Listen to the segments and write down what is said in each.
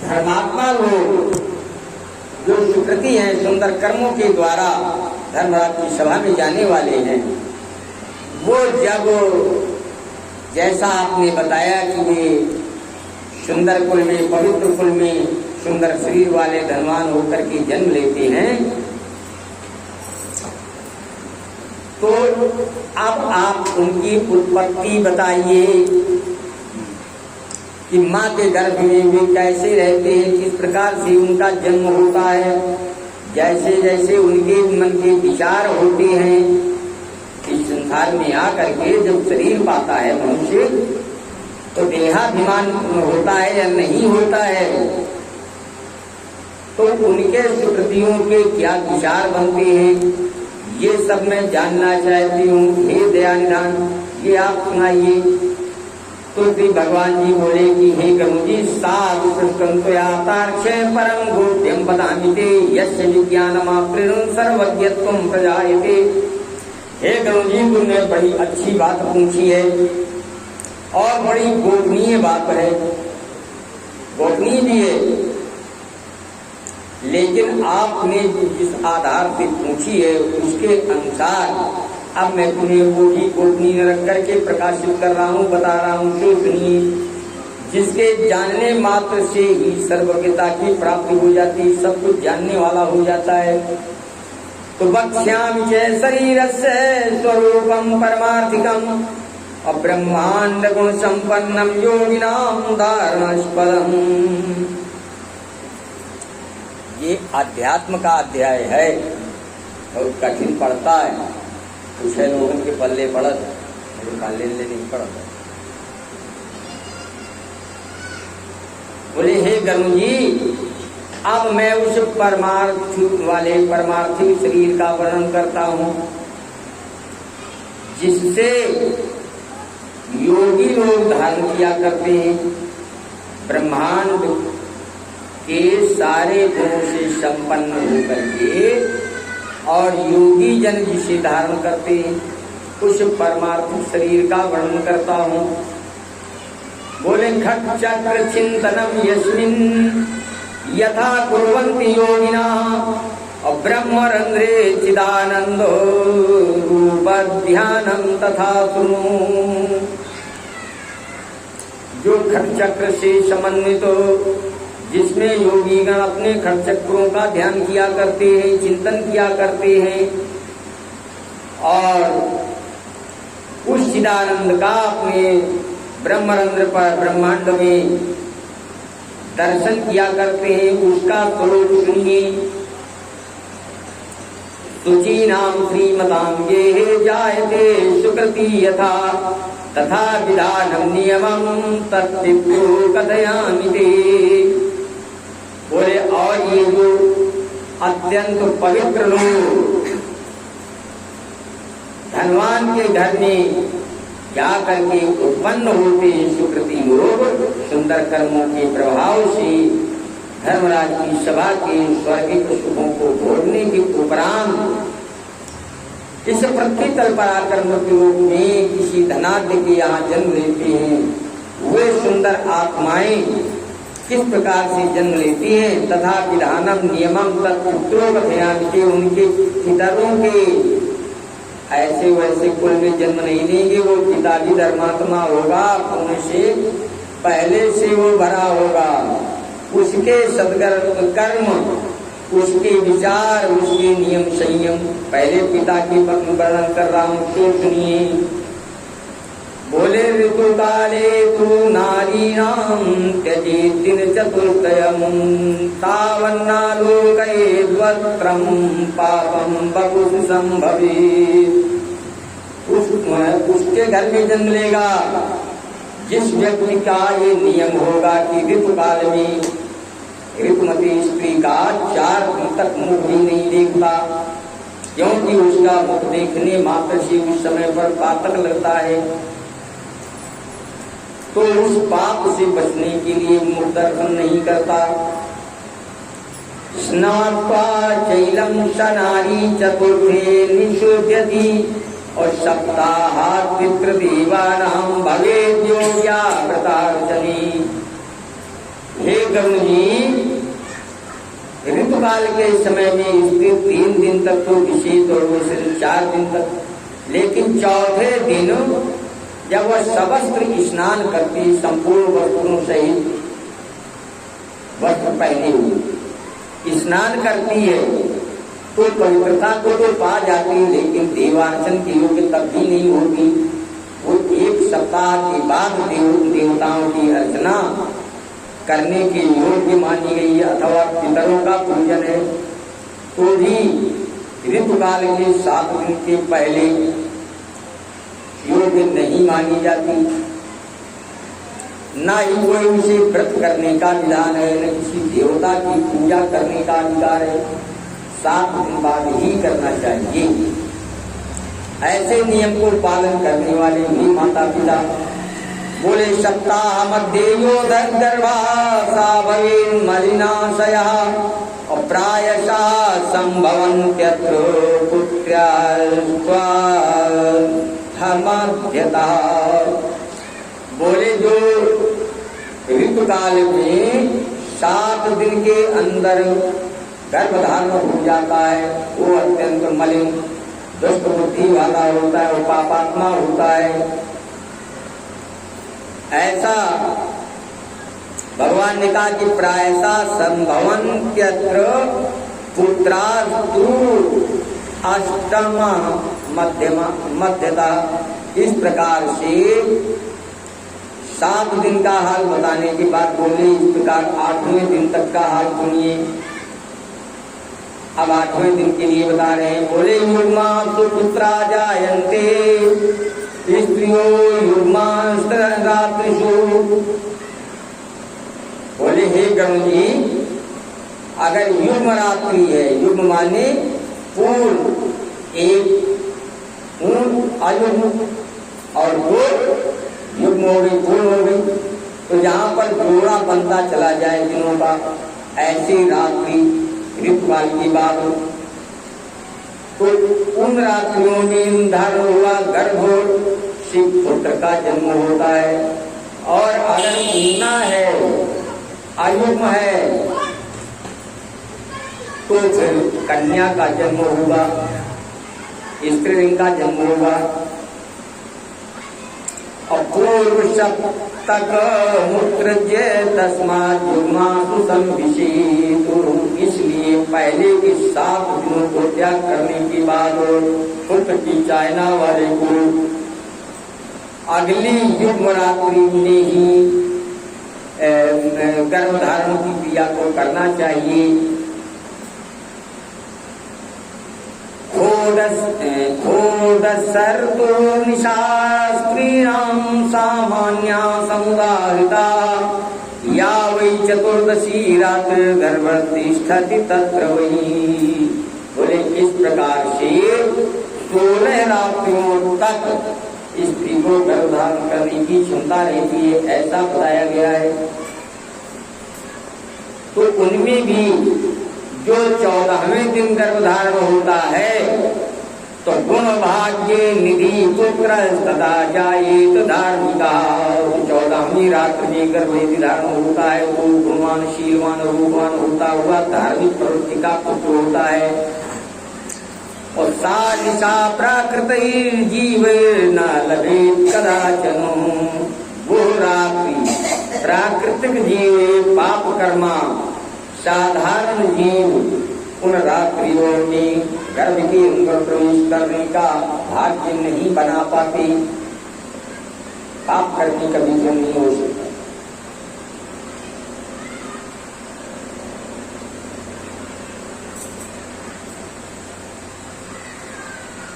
धर्मात्मा लोग जो सुकृति हैं, सुंदर कर्मों के द्वारा धर्मराज की सभा में जाने वाले हैं, वो जब जैसा आपने बताया कि वे सुंदर कुल में, पवित्र कुल में, सुंदर शरीर वाले धनवान होकर के जन्म लेते हैं, तो अब आप उनकी उत्पत्ति बताइए कि माँ के गर्भ में वे कैसे रहते हैं, किस प्रकार से उनका जन्म होता है, जैसे जैसे उनके मन के विचार होते हैं। इस संसार में आकर के जब शरीर पाता है मनुष्य, तो देहाभिमान होता है या नहीं होता है, तो उनके सुकृतियों के क्या विचार बनते हैं, ये सब मैं जानना चाहती हूँ। हे दयानिधान, ये आप सुनाइए। तो श्री भगवान जी बोले कि हे गरुजी, साधु प्रस्कंतयातार्क्षय परम गोप्यम पदामिते यस्य विज्ञानमाप्रिणं सर्वज्ञत्वं प्रजायते। हे गरुजी, तुमने बड़ी अच्छी बात पूछी है और बड़ी गोपनीय बात है, गोपनीय भी है, लेकिन आपने जिस आधार से पूछी है उसके अनुसार अब मैं तुम्हें वो ही गोपनीय रख करके प्रकाशित कर रहा हूँ, बता रहा हूँ। तो सुनिए, जिसके जानने मात्र से ही सर्वज्ञता की प्राप्ति हो जाती, सब कुछ जानने वाला हो जाता है। तो वक्ष्यामि च शरीरस्य स्वरूपम परमार्थिकम अब्रह्मांड गुण संपन्नम योगिनाम धारणास्पदम। ये अध्यात्म का अध्याय है और कठिन पड़ता है, कुछ है लोगों के पल्ले पड़त, मेरे पल्ले नहीं पड़ता। बोले हे गरुड़ जी, अब मैं उस परमार्थिक शरीर का वर्णन करता हूँ जिससे योगी लोग धारण किया करते हैं। ब्रह्मांड के सारे गुणों से संपन्न होकर के और योगी जन जिसे धारण करते हैं, उस परमार्थिक शरीर का वर्णन करता हूँ। बोले खट चक्र चिंतनम यस्मिन् यथा कुर्वन्ति योगिना और ब्रह्मरंध्रे चिदानंदो रूप ध्यानम तथा सुनो। जो खट चक्र से समन्वित हो, जिसमें योगीगण अपने खट चक्रों का ध्यान किया करते हैं, चिंतन किया करते हैं और उस चिदानंद का अपने ब्रह्मरंध्र पर ब्रह्मांड में दर्शन किया करते हैं, उसका स्वरूप सुनिए। शुचीनाम श्रीमतां गेहे जायते सुकृति यथा तथा विधानम नियमं तत्विप्रो कथयामि ते। बोले और ये जो अत्यंत पवित्र लोग धनवान के घर में जा करके उत्पन्न होते हैं, सुकृति लोग सुंदर कर्मों के प्रभाव से धर्मराज की सभा के स्वर्गिक सुखों को भोगने के उपरांत इस पृथ्वी तल पर आकर मृत्यु लोक में किसी धनाढ्य के यहाँ जन्म लेते हैं। वे सुंदर आत्माएं किस प्रकार से जन्म लेती हैं, तथा विधानम नियमम तत्पुत्रों कथयामि के, उनके पितरों के ऐसे वैसे कुल में जन्म नहीं लेंगे। वो पिता भी धर्मात्मा होगा, उनसे पहले से वो भरा होगा, उसके सदकर्म, उसके विचार, उसके नियम संयम। पहले पिता के वर्णन कर रहा हूँ, तो सुनिए। बोले ऋतु काले तु नारीणां त्यजेत् दिन चतुर्थयं तावन्नालोकयेद् वक्त्रं पापं बहु संभवेत्। उसके घर में जन्म लेगा जिस व्यक्ति का ये नियम होगा कि ऋतु काल में ऋतुमती स्त्री का 4 दिन तक मुख भी नहीं देखता, क्योंकि उसका मुख देखने मात्र से उस समय पर पातक लगता है। तो उस पाप से बचने के लिए मुख दर्शन नहीं करता। स्नात्वा चैलम सनारी चतुर्थे निषुध्यति और सप्ताहात् पितृदेवानां भवेद्योग्या व्रतार्चनी। हे करुण जी, ऋतुकाल के समय में स्त्री 3 दिन तक तो विशेष और वो 4 दिन तक, लेकिन चौथे दिन जब वह सवस्त्र स्नान करती, संपूर्ण वस्त्रों सहित वस्त्र पहने हुए स्नान करती है, तो पवित्रता को तो पा जाती है, लेकिन देवार्चन के योग्य तब भी नहीं होगी। वो 1 सप्ताह के बाद देवताओं की अर्चना करने के योग्य मानी गई है, अथवा पितरों का पूजन है, तो भी ऋतुकाल के 7 दिन के पहले योग्य नहीं मानी जाती। न ही कोई उसे व्रत करने का विधान है, न किसी देवता की पूजा करने का अधिकार है, 7 दिन बाद ही करना चाहिए। ऐसे नियम को पालन करने वाले भी माता पिता बोले, सप्ताह मध्य यो गर्भा सा भवेन मलिनाशया और प्रायशः संभवन्त्यत्र पुत्र्या धर्माद्यता। बोले जो ऋतुकाल में 7 दिन के अंदर गर्भधारण हो जाता है, वो अत्यंत मलिन दुष्ट बुद्धि वाला होता है, वो पापात्मा होता है। ऐसा भगवान ने कहा कि प्रायसा संभवन्त्यत्र पुत्रास्तु अष्टम मध्यता। इस प्रकार से 7 दिन का हाल बताने के बाद बोले, इस प्रकार 8वें दिन तक का हाल सुनिए। अब 8वें दिन के लिए बता रहे हैं। बोले, युग्मा सुपुत्रा जायन्ते स्त्रियो युग्मास्त्रात्रिषु। बोले, हे गरुण जी, अगर युग्म रात्रि है, युग्म माने पूर्ण, एक अयुग्म और 2 युग्म हो गई, पूर्ण हो गई, तो जहाँ पर जोड़ा बनता चला जाए दिनों का, ऐसी रात्रि ऋतुकाल की बात हो, तो उन रात्रियों में धारण हुआ गर्भ शिव पुत्र का जन्म होता है। और अगर ऊना है, अयुग्म है, तो फिर कन्या का जन्म होगा, स्त्रीलिंग का जन्म होगा। और पूर्व सप्तक मुत्रज्य तस्मात् युग्मासु संविषेतु। इसलिए पहले के 7 दिनों को त्याग करने के बाद पुत्र की चाहना वाले को अगली युग्म रात्रि में ही गर्भधारण की क्रिया को करना चाहिए। खोदसर्तो निशा स्त्रीणां सामान्या समुदाहृता या वै चतुर्दशी रात्र गर्भतिष्ठति तत्र वही। बोले, इस प्रकार से 16 रात्रियों तक स्त्री को गर्भधारण करने की क्षमता रहती है, ऐसा बताया गया है। तो उनमें भी जो 14वें दिन गर्भधारण होता है, तो गुण भाग्य निधि पुत्र तथा जायेत धार्मिका। 14वीं रात्र में गर्भ यदि धारण होता है, वो गुणवान, शीलवान, रूपवान होता हुआ धार्मिक प्रवृत्ति का पुत्र होता है। और सा निशा प्राकृत जीव न लभेत कदाचन। वो रात्रि प्राकृतिक जीव, पाप कर्मा साधारण जीव उन रात्रियों में गर्भ के अंदर प्रवेश करने का भाग्य नहीं बना पाते, पाप करने का विजन नहीं हो सकता।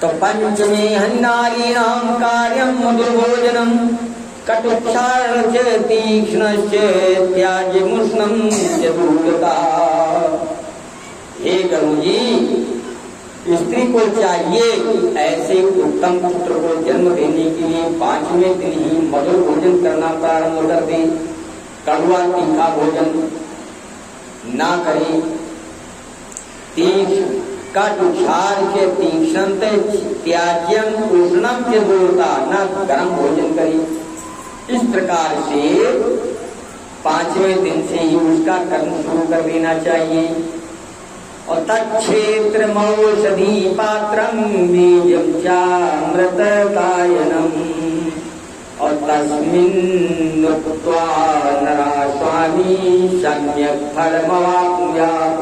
तो पंचमे हन्नारीणां कार्यं मधुर्भोजनं कटुक्षार्च तीक्ष्णश्च त्याज्यमुष्णं च दूरता। हे गरुण जी, स्त्री को चाहिए ऐसे उत्तम पुत्र को जन्म देने के लिए 5वें दिन ही मधुर भोजन करना प्रारंभ कर दे, कड़वा तीखा भोजन ना करे। तीक्ष्ण कटुक्षार के तीक्ष्ण त्याज्यम उष्णम के दूरता, न गर्म भोजन करे। इस प्रकार से 5वें दिन से ही उसका कर्म शुरू कर देना चाहिए। और तत्क्षेत्र मौषधि पात्रम बीजम चामृतकायनम और तस्मिन् उक्त्वा नरा स्वामी सम्यक् फलमवाप्नुयात्।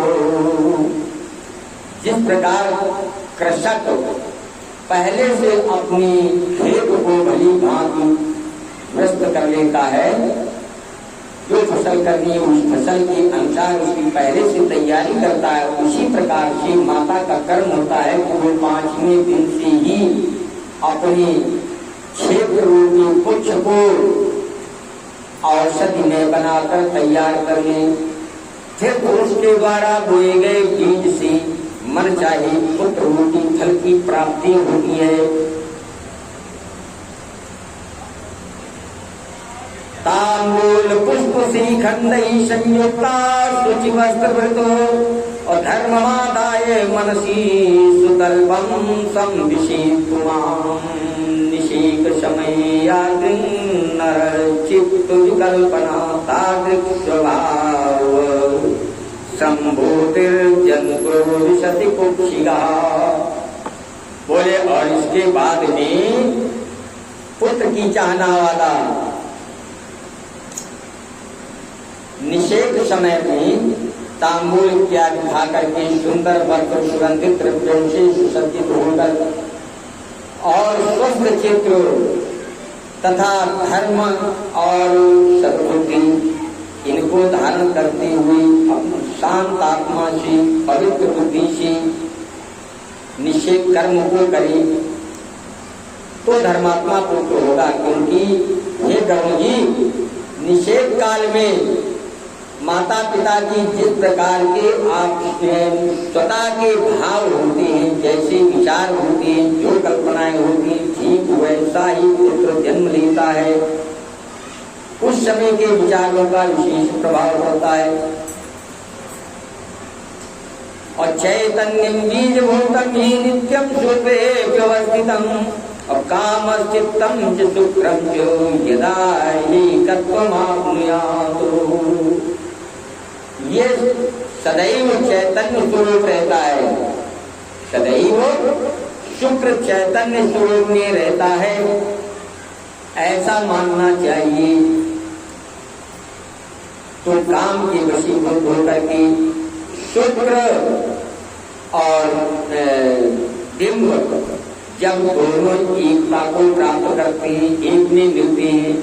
जिस प्रकार कृषक पहले से अपनी खेत को भली भांति ग्रस्त कर लेता है, जो फसल करनी है उस फसल के अनुसार उसकी पहले से तैयारी करता है, उसी प्रकार से माता का कर्म होता है कि वो 5वें दिन से ही अपनी क्षेत्र रूपी पुच्छ को औषधि में बनाकर तैयार कर ले। फिर उसके द्वारा बोए गए बीज से मन चाहे पुत्र रूपी फल की प्राप्ति होती है। तांबूल पुष्प श्रीखंडई संयुक्ता शुचि वस्त्रवृतो और धर्ममादाय मनसी सुतल्पम संविषेतुमां निषेक समयाग्नर चित्त विकल्पना तादृक् स्वभाव संभूतिर्जन्तु विशति कुक्षिगा। बोले और इसके बाद में पुत्र की चाहना वाला निषेक समय में तांबूल इत्यादि खा करके सुंदर वस्त्र सुगंधित द्रव्यों से सुसज्जित होकर और स्वस्थ चित्र तथा धर्म और सद्बुद्धि इनको धारण करते हुए शांत आत्मा से पवित्र बुद्धि से निषेक कर्म को करे तो धर्मात्मा पुत्र होगा। क्योंकि हे प्रभु जी, निषेक काल में माता पिता की जिस प्रकार के आप स्वतः के भाव होते हैं, जैसे विचार होते हैं, जो कल्पनाएं होती हैं, ठीक वैसा ही पुत्र जन्म लेता है। उस समय के विचारों का विशेष प्रभाव पड़ता है। और चैतन्यम बीज भूतम ही नित्यम सुप्रे व्यवस्थितम और काम चित्तम च शुक्रम च यदा हि तत्त्वमाप्नुयात्। ये सदैव चैतन्य स्वरूप रहता है, सदैव शुक्र चैतन्य स्वरूप में रहता है, ऐसा मानना चाहिए। तो काम के वशीभूत होकर के शुक्र और डिम्ब जब दोनों एकता को प्राप्त करते हैं, एक में मिलते हैं,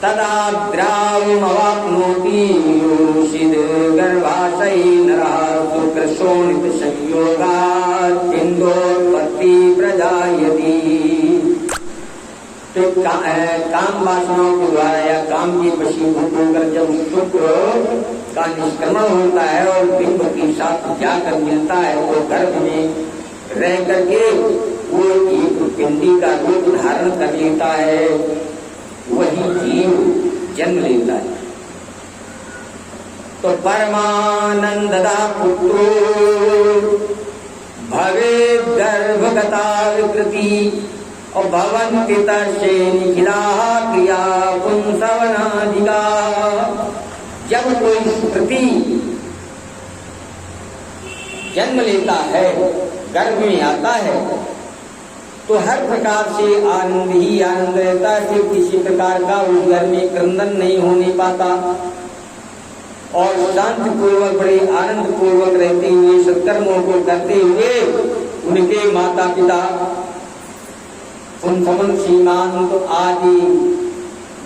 तदा द्रावमवाप्नोति योषिद गर्भाशयी नरः शुक्र शोणित संयोगात् इंदोत्पत्ति प्रजायति। तो काम वासनाओं के द्वारा या काम के वशीभूत होकर जब शुक्र का निष्क्रमण होता है और बिंब के साथ जाकर मिलता है तो गर्भ में रह करके वो एक पिंडी का रूप धारण कर लेता है, वही जीव जन्म लेता है। तो परमानंददा पुत्रो भवे गर्भगता विकृति और भवन्ति तस्ये निखिलाः क्रिया पुंसवनादिका। जब कोई स्मृति जन्म लेता है, गर्भ में आता है, तो हर प्रकार से आनंद ही आनंद रहता है। फिर किसी प्रकार का उस घर में क्रंदन नहीं होने पाता और शांति पूर्वक बड़े आनंद पूर्वक रहते हुए सत्कर्मों को करते हुए उनके माता पिता पुंसवन सीमांत आदि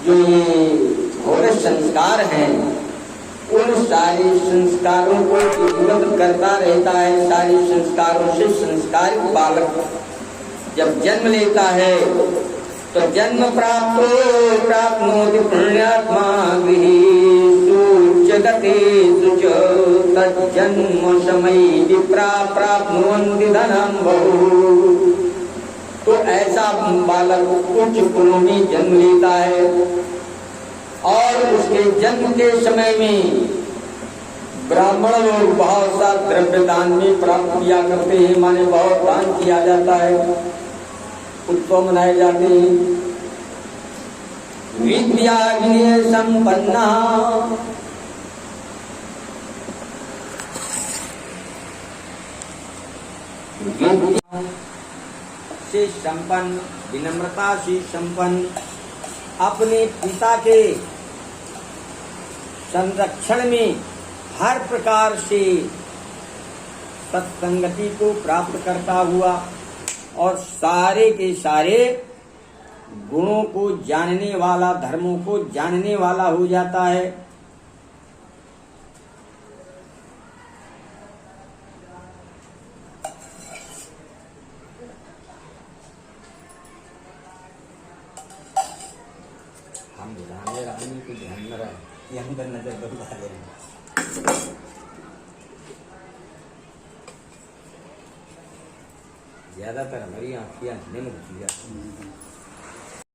जो ये घोर संस्कार हैं, उन सारे संस्कारों को पूर्ण करता रहता है। सारे संस्कारों से संस्कारित बालक जब जन्म लेता है तो जन्म प्राप्नोति पुण्यात्मा गृहेषु जगतेषु च तज्जन्म समये विप्रा प्राप्नुवन्ति धनं बहु। तो ऐसा बालक उच्च कुलों में जन्म लेता है और उसके जन्म के समय में ब्राह्मण लोग बहुत सा द्रव्य दान में प्राप्त किया करते हैं, माने बहुत दान किया जाता है, उत्सव मनाए जाते हैं। विद्या विनय संपन्ना विद्या से संपन्न, विनम्रता से संपन्न, अपने पिता के संरक्षण में हर प्रकार से सत्संगति को प्राप्त करता हुआ और सारे के सारे गुणों को जानने वाला, धर्मों को जानने वाला हो जाता है। हम बुलाने रानी को ध्यान में रहे, ये अंदर नजर बदला लेंगे। ज्यादातर हमारी आँखियाँ निम घुसी जाती हैं।